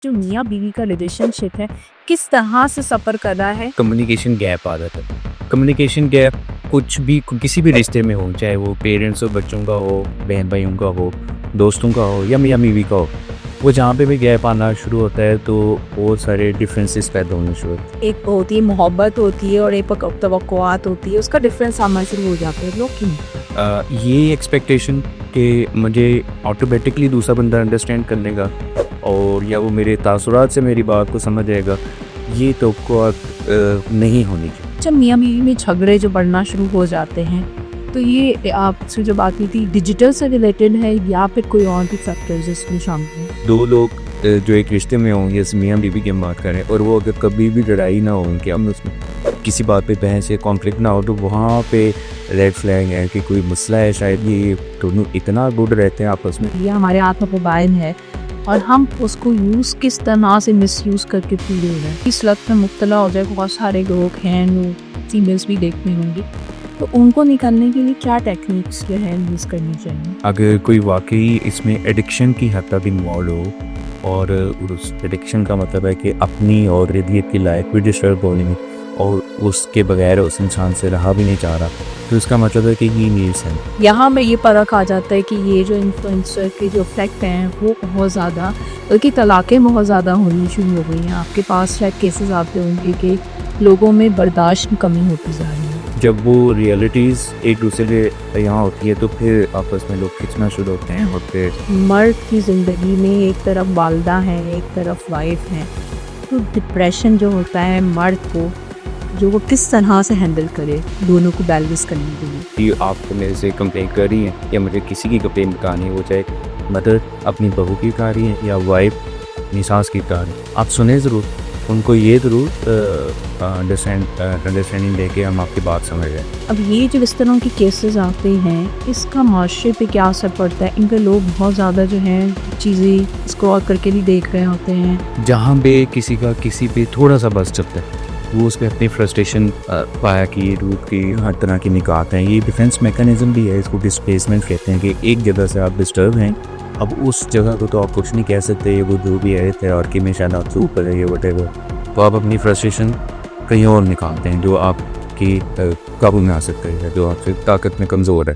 जो मियाँ बीवी का रिलेशनशिप है किस तरह से सफ़र कर रहा है। कम्युनिकेशन गैप आ जाता है। कम्युनिकेशन गैप कुछ भी किसी भी रिश्ते में हो, चाहे वो पेरेंट्स और बच्चों का हो, बहन भाइयों का हो, दोस्तों का हो या मियाँ बीवी का हो, वो जहाँ पे भी गैप आना शुरू होता है तो बहुत सारे डिफरेंसेस पैदा होने शुरू होते हैं। एक होती है मोहब्बत होती है और एक तवक्कुआत होती है, उसका डिफरेंस आना शुरू हो जाता है। लोग क्यों ये एक्सपेक्टेशन कि मुझे ऑटोमेटिकली दूसरा बंदा अंडरस्टैंड कर लेगा और या वो मेरे तासुरात से मेरी बात को समझ जाएगा, ये तो नहीं होनी चाहिए। जब मियाँ बीवी में झगड़े जो बढ़ना शुरू हो जाते हैं तो ये आपसे जो बात हुई थी डिजिटल से रिलेटेड है या फिर कोई और भी फैक्टर जिसमें शामिल है। दो लोग जो एक रिश्ते में हों, जैसे मियाँ बीवी की हम बात करें, और वो अगर कभी भी लड़ाई ना हो उनके हम उसमें किसी बात पे बहस या कॉन्फ्लिक्ट ना हो, तो वहाँ पे रेड फ्लैग है कि कोई मसला है। शायद ये दोनों इतना गुड रहते हैं आपस में। ये हमारे हाथ में मोबाइल है और हम उसको यूज़ किस तरह से मिसयूज़ करके पी रहे हैं। इस लत में मुब्तला हो जाए बहुत सारे लोग हैं, वो फीमेल्स भी देखनी होंगी, तो उनको निकालने के लिए क्या टेक्निक्स जो है यूज़ करनी चाहिए। अगर कोई वाकई इसमें एडिक्शन की हद तक इन्वॉल्व हो, और उस एडिक्शन का मतलब है कि अपनी और रिदियत की लाइफ भी डिस्टर्ब होने में और उसके बगैर उस इंसान से रहा भी नहीं चाह रहा, तो इसका मतलब है कि ये नीड्स हैं। यहाँ में ये फ़र्क आ जाता है कि ये जो इन्फ्लुएंसर के जो इफेक्ट हैं वो बहुत ज़्यादा, बल्कि तलाक़ें बहुत ज़्यादा होनी शुरू हो गई हैं। आपके पास शायद केसेस आते होंगे कि लोगों में बर्दाश्त की कमी होती जा रही है। जब वो रियलिटीज़ एक दूसरे के यहाँ होती है तो फिर आपस में लोग खिंचना शुरू होते हैं। और फिर मर्द की ज़िंदगी में एक तरफ वालदा है, एक तरफ वाइफ है, तो डिप्रेशन जो होता है मर्द को, जो वो किस तरह से हैंडल करे दोनों को बैलेंस करने के लिए। कि आप मेरे से कंप्लेन कर रही हैं या मुझे किसी की कंप्लेन कहानी है, वो चाहे मदर अपनी बहू की कहा रही है या वाइफ अपनी सास की कहा रही है, आप सुने ज़रूर, उनको ये ज़रूर अंडरस्टैंडिंग दे के हम आपकी बात समझ रहे हैं। अब ये जो इस तरह के केसेस आते हैं, इसका माशरे पे क्या असर पड़ता है। इनके लोग बहुत ज़्यादा जो है चीज़ें स्क्रॉल करके भी देख रहे होते हैं। जहाँ पे किसी का किसी पे थोड़ा सा बस चलता है, वो उस पर अपनी फ्रस्ट्रेशन पाया कि रूप की हर तरह की निकात हैं। ये डिफेंस मैकेनिज्म भी है, इसको डिस्प्लेसमेंट कहते हैं कि एक जगह से आप डिस्टर्ब हैं, अब उस जगह को तो आप कुछ नहीं कह सकते, वो जो भी है तैयार में शायद आपसे ऊपर है, ये वटेवर, तो आप अपनी फ्रस्ट्रेशन कहीं और निकालते हैं जो आपकी काबू में आ सकते हैं, जो आपसे ताकत में कमज़ोर है।